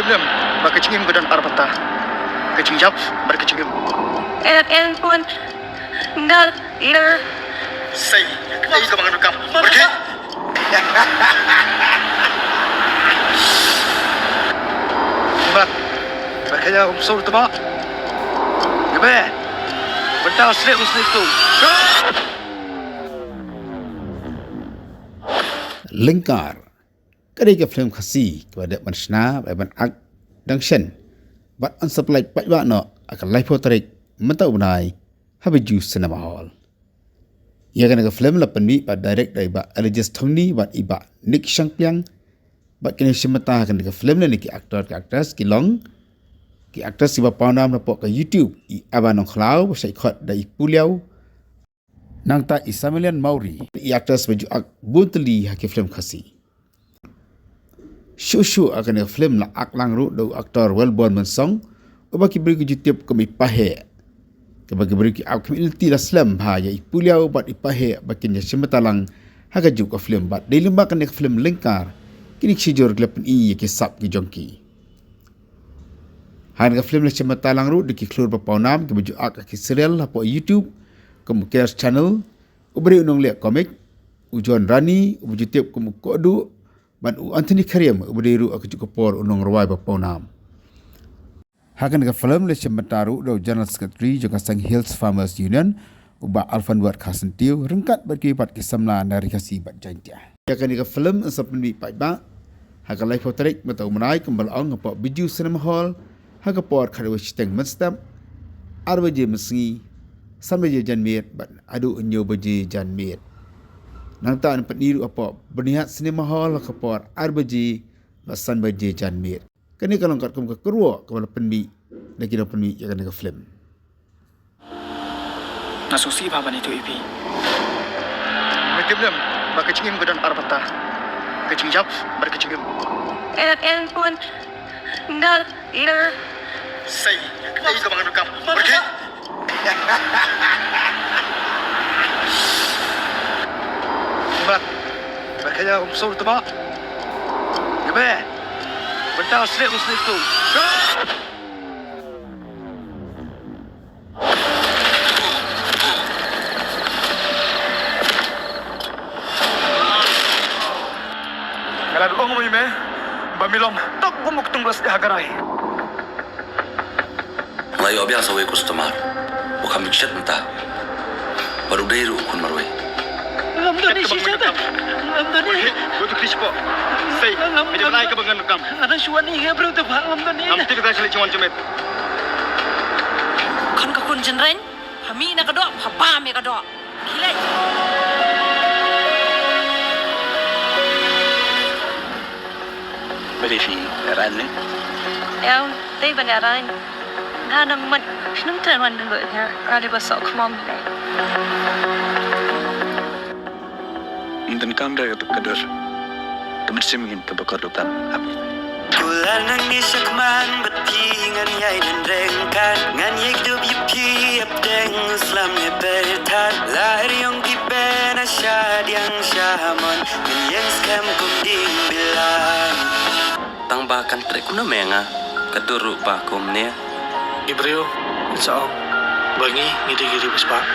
Phlim berkecingim ke dan arbata. Kecingjap berkecingim. And pun ngal ir. Say, ay ka mga nukam. Pergi. Mat, berkaya umsur tu mak. Gabe, bentang slip tu. Lyngkar kadai ke Phlim khasi kepada manusia ban ak dangsen bat on supply Paidbah no akan live Tarik mentau benai habiju cinema hall ia kan ke Phlim la penbi ba direct dari ba religious thongni bat iba nik sangpiang bat kini semata kan ke Phlim ni ki aktor ki long ki aktor si ba paunam na pok ke YouTube i abanong khlau sai khot dai puliau nang ta Isamilian Mauri i aktor baju ak buntli ha ke Phlim khasi Shushu akan Phlim la aklang ru do aktor well born mensong ubaki beri ke YouTube ke mipahe ke bagi beri ke community la Islam ha ya ipuliau bat ipahe bakin ya semetalang ha ke juk ke Phlim bat dei lemba kan ke Phlim Lyngkar kini sijur gelapen i ke sap ke jongki han ke Phlim la semetalang ru diki klur papaunam ke baju ak ke serial la po YouTube ke mukir channel uberi unong liat komik ujuan rani ubu YouTube ke mukodu ban Anthony Karim ubediru aku cukup por unong rawai bapaunam hakan ke Phlim le sementaru do General Secretary juga sang Hills Farmers Union uba Alfan buat kasentiu rengkat bagi pat kesamla dari kasi bat jantia hakan ke Phlim sepenuh Paidbah hakan live Tarik metau menai kembal ong ngapok biju cinema hall hakan por kadwe steng menstab arbaje mesengi sambil janmit bat adu unyo baje janmit nang ta peniru apa berniat cinema hall kapor arbaji basan baje janmir kini kalau kat ke kerua kepala penbi dan kira penbi yang ke Phlim nasusi baban itu ipi Phlim berkecingim ke dan arbata kecingjap berkecingim And pun ngal ir. Say, ay ka mga nukam. Pergi. Mat, berkaya umsur tu mak. Gabe, bentang slip tu. Kalau doang mo ime, bamilom, tak bumuk tunggas di hagarai. Layo biasa we customer, bukan mikset mentah. Baru dairu kun marway. Lamdoni siapa? Lamdoni. Buat krispo. Say, bila naik ke bangan nukam. Ada suan ni bro tu pak lamdoni. Namti kita sila cuman cemet. Kan ka kun jenren, kami nak kedok, haba me kedok. Gila. Beri fi ran ni. Ya, tapi beneran. Nganang man, nung tuan dulu ya. Ada besok kemam ni. Mungkin kam dah kedur. Temen simgin tebakar lutan. Kular nang isakman batingan yai dan rengkan ngan yek du bipi apdeng Islam ne bertar lahir yang diben asyad yang syamon min yang skam kum ding bilan tambahkan trek kuna menga keduru pa kum ne Ibreo, insya Allah, bangi ngidi-ngidi bespa.